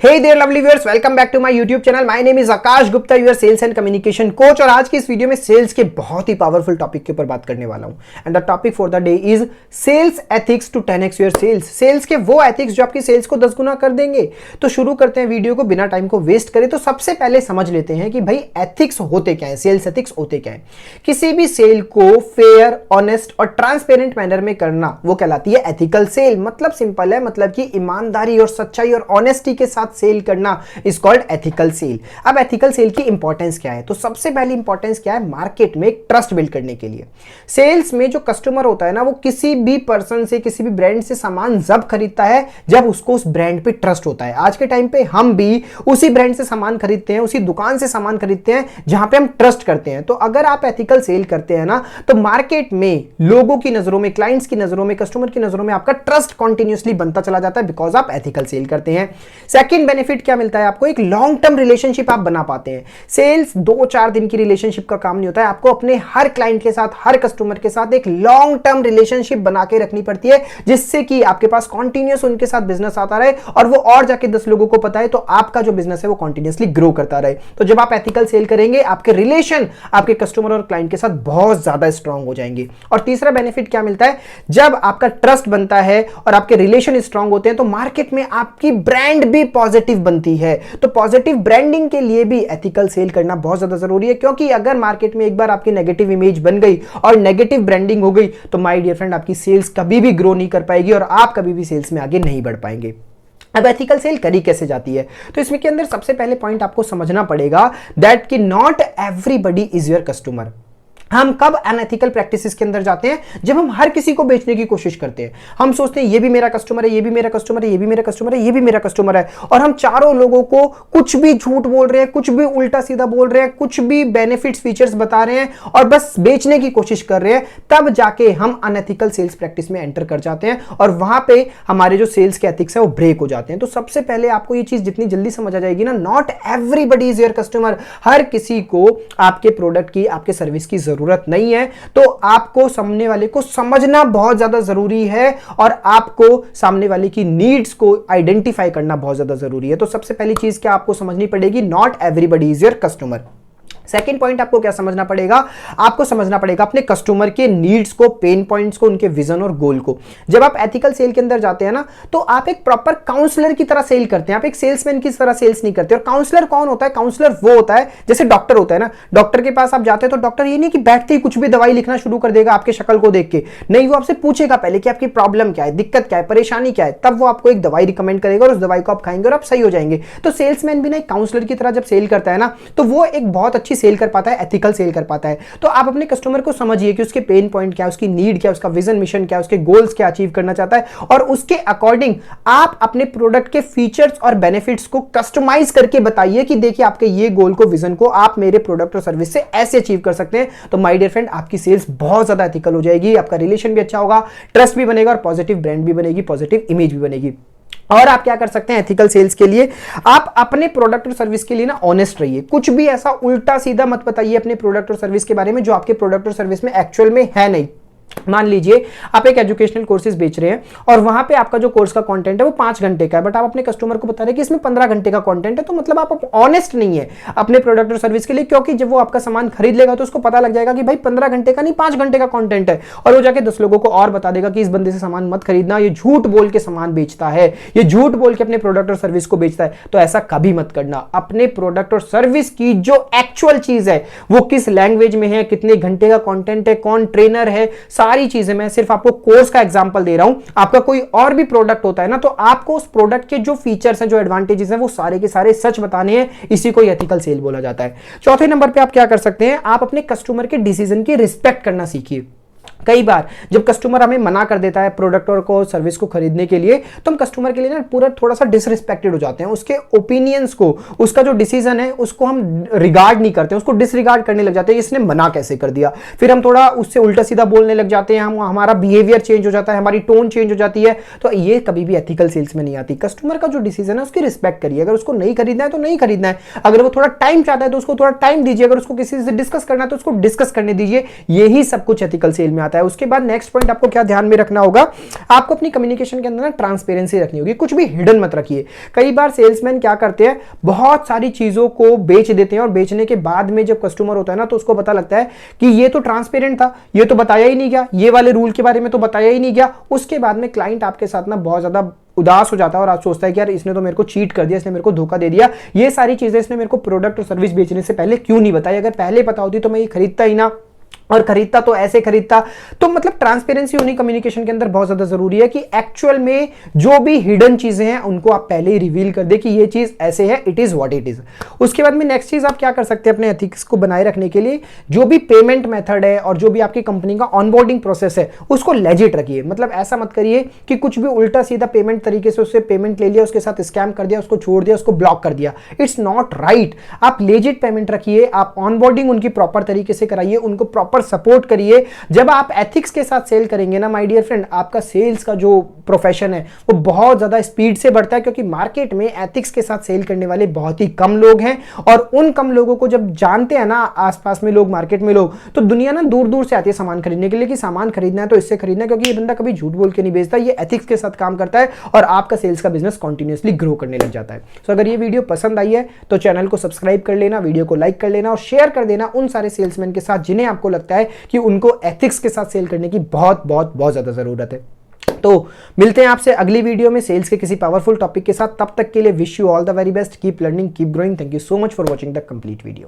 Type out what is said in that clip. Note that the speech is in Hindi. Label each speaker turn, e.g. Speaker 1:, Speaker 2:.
Speaker 1: Hey there lovely viewers, welcome back to my YouTube channel. My name is Akash Gupta, your sales and communication coach। और आज की इस वीडियो में सेल्स के बहुत ही पावरफुल टॉपिक के ऊपर बात करने वाला हूं। And the topic for the day is sales ethics to 10x your sales. Sales के वो एथिक्स जो आपकी सेल्स को 10 गुना कर देंगे। तो शुरू करते हैं वीडियो को बिना टाइम को वेस्ट करें। तो सबसे पहले समझ लेते हैं कि भाई एथिक्स होते क्या है, सेल्स एथिक्स होते क्या है। किसी भी सेल को फेयर, ऑनेस्ट और ट्रांसपेरेंट मैनर में करना वो कहलाती है एथिकल सेल। मतलब सिंपल है, मतलब कि ईमानदारी और सच्चाई और ऑनेस्टी के साथ सेल करना इज कॉल्ड एथिकल सेल। अब एथिकल सेल की इंपॉर्टेंस क्या है? तो सबसे पहली इंपॉर्टेंस क्या है? मार्केट में एक ट्रस्ट बिल्ड करने के लिए। सेल्स में जो कस्टमर होता है ना, वो किसी भी पर्सन से, किसी भी ब्रांड से सामान जब खरीदता है जब उसको उस ब्रांड पे ट्रस्ट होता है। आज के टाइम पे हम भी उसी ब्रांड से सामान खरीदते हैं, उसी दुकान से सामान खरीदते हैं जहां पे हम ट्रस्ट करते हैं। तो अगर आप एथिकल सेल करते हैं ना, तो मार्केट में लोगों की नजरों में, क्लाइंट्स की नजरों में, कस्टमर की नजरों में आपका ट्रस्ट कंटिन्यूअसली बनता चला जाता है, बिकॉज आप एथिकल सेल करते हैं। सेकंड बेनिफिट क्या मिलता है आपको? एक लॉन्ग टर्म रिलेशनशिप आप बना पाते हैं। सेल्स 2-4 दिन की रिलेशनशिप का काम नहीं होता है। आपको अपने हर क्लाइंट के साथ, हर कस्टमर के साथ एक लॉन्ग टर्म रिलेशनशिप बना के रखनी पड़ती है, जिससे कि आपके पास कॉन्टिन्यूस उनके साथ बिजनेस आता रहे और वो और जाके 10 लोगों को पता है, तो आपका जो बिजनेस है वो कॉन्टिन्यूसली ग्रो करता रहे। तो जब आप एथिकल सेल करेंगे, आपके रिलेशन आपके कस्टमर और क्लाइंट के साथ बहुत ज्यादा स्ट्रांग हो जाएंगे। और तीसरा बेनिफिट क्या मिलता है? जब आपका ट्रस्ट बनता है और आपके रिलेशन स्ट्रांग होते हैं, तो मार्केट में आपकी ब्रांड भी पॉजिटिव बनती है। तो पॉजिटिव ब्रांडिंग के लिए भी एथिकल सेल करना बहुत ज्यादा जरूरी है, क्योंकि अगर मार्केट में एक बार आपकी नेगेटिव इमेज बन गई और नेगेटिव ब्रांडिंग हो गई, तो माय डियर फ्रेंड, आपकी सेल्स कभी भी ग्रो नहीं कर पाएगी और आप कभी भी सेल्स में आगे नहीं बढ़ पाएंगे। अब एथिकल सेल करी कैसे जाती है? तो इसमें के अंदर सबसे पहले पॉइंट आपको समझना पड़ेगा दैट कि not everybody is your customer. हम कब अनएथिकल प्रैक्टिसेस के अंदर जाते हैं? जब हम हर किसी को बेचने की कोशिश करते हैं। हम सोचते हैं ये भी मेरा कस्टमर है, ये भी मेरा कस्टमर है, ये भी मेरा कस्टमर है, ये भी मेरा कस्टमर है, और हम चारों लोगों को कुछ भी झूठ बोल रहे हैं, कुछ भी उल्टा सीधा बोल रहे हैं, कुछ भी बेनिफिट्स फीचर्स बता रहे हैं और बस बेचने की कोशिश कर रहे हैं। तब जाके हम अनएथिकल सेल्स प्रैक्टिस में एंटर कर जाते हैं और वहां पे हमारे जो सेल्स के एथिक्स है वो ब्रेक हो जाते हैं। तो सबसे पहले आपको ये चीज जितनी जल्दी समझ आ जाएगी ना, not everybody is your customer. हर किसी को आपके प्रोडक्ट की, आपके सर्विस की जरूरत नहीं है। तो आपको सामने वाले को समझना बहुत ज्यादा जरूरी है और आपको सामने वाले की नीड्स को आइडेंटिफाई करना बहुत ज्यादा जरूरी है। तो सबसे पहली चीज क्या आपको समझनी पड़ेगी? Not everybody is your customer. Second point आपको क्या समझना पड़ेगा? आपको समझना पड़ेगा अपने कस्टमर के नीड्स को, पेन पॉइंट्स को, उनके विजन और गोल को। जब आप एथिकल सेल के अंदर जाते हैं ना, तो आप एक प्रॉपर काउंसलर की तरह सेल करते हैं, आप एक सेल्समैन की तरह सेल्स नहीं करते। और काउंसलर कौन होता है? काउंसलर वो होता है जैसे डॉक्टर होता है ना। डॉक्टर के पास आप जाते हैं तो डॉक्टर ये नहीं कि बैठते ही कुछ भी दवाई लिखना शुरू कर देगा आपके शक्ल को देख के। नहीं, वो आपसे पूछेगा पहले कि आपकी प्रॉब्लम क्या है, दिक्कत क्या है, परेशानी क्या है, तब वो आपको एक दवाई रिकमेंड करेगा और उस दवाई को आप खाएंगे और आप सही हो जाएंगे। तो सेल्समैन भी ना एक काउंसलर की तरह जब सेल करता है ना, तो वो एक बहुत अच्छी सेल कर पाता है, एथिकल सेल कर पाता है। तो आप अपने कस्टमर को समझिए कि उसके पेन पॉइंट क्या है, उसकी नीड क्या है, उसका विजन मिशन क्या है, उसके गोल्स क्या अचीव करना चाहता है, और उसके अकॉर्डिंग आप अपने प्रोडक्ट के फीचर्स और बेनिफिट्स को कस्टमाइज करके बताइए कि देखिए आपके ये गोल को, विजन को आप मेरे प्रोडक्ट और सर्विस से ऐसे अचीव कर सकते हैं। तो माय डियर फ्रेंड, आपकी सेल्स बहुत ज्यादा एथिकल हो जाएगी, आपका रिलेशन भी अच्छा होगा, ट्रस्ट भी बनेगा और पॉजिटिव ब्रांड भी बनेगी, पॉजिटिव इमेज भी बनेगी। और आप क्या कर सकते हैं एथिकल सेल्स के लिए? आप अपने प्रोडक्ट और सर्विस के लिए ना ऑनेस्ट रहिए। कुछ भी ऐसा उल्टा सीधा मत बताइए अपने प्रोडक्ट और सर्विस के बारे में जो आपके प्रोडक्ट और सर्विस में एक्चुअल में है नहीं। मान लीजिए आप एक एजुकेशनल कोर्सेज बेच रहे हैं और वहां पे आपका जो कोर्स का कंटेंट है वो 5 घंटे का है, बट आप अपने कस्टमर को बता रहे हैं कि इसमें 15 घंटे का कंटेंट है। तो मतलब आप ऑनेस्ट नहीं है अपने प्रोडक्ट और सर्विस के लिए, क्योंकि जब वो आपका सामान खरीद लेगा तो उसको पता लग जाएगा कि भाई 15 घंटे का नहीं, 5 घंटे का कंटेंट है, और वो जाके 10 लोगों को और बता देगा कि इस बंदे से सामान मत खरीदना, ये झूठ बोल के सामान बेचता है, ये झूठ बोल के अपने प्रोडक्ट और सर्विस को बेचता है। तो ऐसा कभी मत करना। अपने प्रोडक्ट और सर्विस की जो एक्चुअल चीज है, वो किस लैंग्वेज में है, कितने घंटे का कंटेंट है, कौन ट्रेनर है, सारी चीजें, मैं सिर्फ आपको कोर्स का एग्जांपल दे रहा हूं। आपका कोई और भी प्रोडक्ट होता है ना, तो आपको उस प्रोडक्ट के जो फीचर्स हैं, जो एडवांटेजेस हैं, वो सारे के सारे सच बताने हैं। इसी को एथिकल सेल बोला जाता है। चौथे नंबर पे आप क्या कर सकते हैं? आप अपने कस्टमर के डिसीजन की रिस्पेक्ट करना सीखिए। कई बार जब कस्टमर हमें मना कर देता है प्रोडक्ट और को सर्विस को खरीदने के लिए, तो हम कस्टमर के लिए ना पूरा थोड़ा सा डिसरिस्पेक्टेड हो जाते हैं। उसके ओपिनियंस को, उसका जो डिसीजन है उसको हम रिगार्ड नहीं करते, उसको डिसरिगार्ड करने लग जाते हैं, इसने मना कैसे कर दिया। फिर हम थोड़ा उससे उल्टा सीधा बोलने लग जाते हैं, हमारा बिहेवियर चेंज हो जाता है, हमारी टोन चेंज हो जाती है। तो ये कभी भी एथिकल सेल्स में नहीं आती। कस्टमर का जो डिसीजन है उसकी रिस्पेक्ट करिए। अगर उसको नहीं खरीदना है तो नहीं खरीदना है, अगर वो थोड़ा टाइम चाहता है तो उसको थोड़ा टाइम दीजिए, अगर उसको किसी से डिस्कस करना है तो उसको डिस्कस करने दीजिए। यही सब कुछ एथिकल सेल में आता है। जाता है। उसके बाद नेक्स्ट पॉइंट आपको क्या ध्यान में रखना होगा, आपको अपनी कम्युनिकेशन के अंदर ना ट्रांसपेरेंसी रखनी होगी, कुछ भी हिडन मत रखिए। कई बार सेल्समैन क्या करते हैं, बहुत सारी चीजों को बेच देते हैं और बेचने के बाद में जब कस्टमर होता है ना तो उसको पता लगता है कि ये तो ट्रांसपेरेंट था, ये तो बताया ही नहीं गया, ये वाले रूल के बारे में तो बताया ही नहीं गया। उसके बाद में क्लाइंट आपके साथ ना बहुत ज्यादा उदास हो जाता है और आप सोचता है कि यार इसने तो मेरे को चीट कर दिया, इसने मेरे को धोखा दे दिया, ये सारी चीजें इसने मेरे को प्रोडक्ट और सर्विस बेचने से पहले क्यों नहीं बताई, अगर पहले पता होती तो मैं ये खरीदता ही ना, और खरीदता तो ऐसे खरीदता। तो मतलब ट्रांसपेरेंसी होनी कम्युनिकेशन के अंदर बहुत ज्यादा जरूरी है कि एक्चुअल में जो भी हिडन चीजें हैं उनको आप पहले ही रिवील कर दे कि ये चीज ऐसे है, it is what it is. उसके बाद में नेक्स्ट चीज आप क्या कर सकते हैं अपने एथिक्स को बनाए रखने के लिए, जो भी पेमेंट मेथड है और जो भी आपकी कंपनी का ऑनबोर्डिंग प्रोसेस है उसको लेजिट रखिए। मतलब ऐसा मत करिए कि कुछ भी उल्टा सीधा पेमेंट तरीके से उससे पेमेंट ले लिया, उसके साथ स्कैम कर दिया, उसको छोड़ दिया, उसको ब्लॉक कर दिया। It's not right. आप लेजिट पेमेंट रखिए, आप ऑनबोर्डिंग उनकी प्रॉपर तरीके से कराइए, उनको प्रॉपर सपोर्ट करिए। जब आप एथिक्स के साथ सेल करेंगे ना माय डियर फ्रेंड, आपका सेल्स का जो प्रोफेशन है वो बहुत ज्यादा स्पीड से बढ़ता है, क्योंकि मार्केट में एथिक्स के साथ सेल करने वाले बहुत ही कम लोग हैं। और उन कम लोगों को जब जानते हैं ना आसपास में लोग, मार्केट में लोग, तो दुनिया ना दूर दूर से आती है सामान खरीदने के लिए कि सामान खरीदना है तो इससे खरीदना है, क्योंकि ये बंदा कभी झूठ बोल के नहीं बेचता, ये एथिक्स के साथ काम करता है और आपका सेल्स का बिजनेस कंटिन्यूअसली ग्रो करने लग जाता है। सो अगर ये वीडियो पसंद आई है तो चैनल को सब्सक्राइब कर लेना, वीडियो को लाइक कर लेना और शेयर कर देना उन सारे सेल्समैन के साथ जिन्हें आपको लगता है कि उनको एथिक्स के साथ सेल करने की बहुत बहुत बहुत ज्यादा जरूरत है। तो मिलते हैं आपसे अगली वीडियो में सेल्स के किसी पावरफुल टॉपिक के साथ। तब तक के लिए wish you all the very best, keep learning, keep growing. Thank you so much for watching the complete video.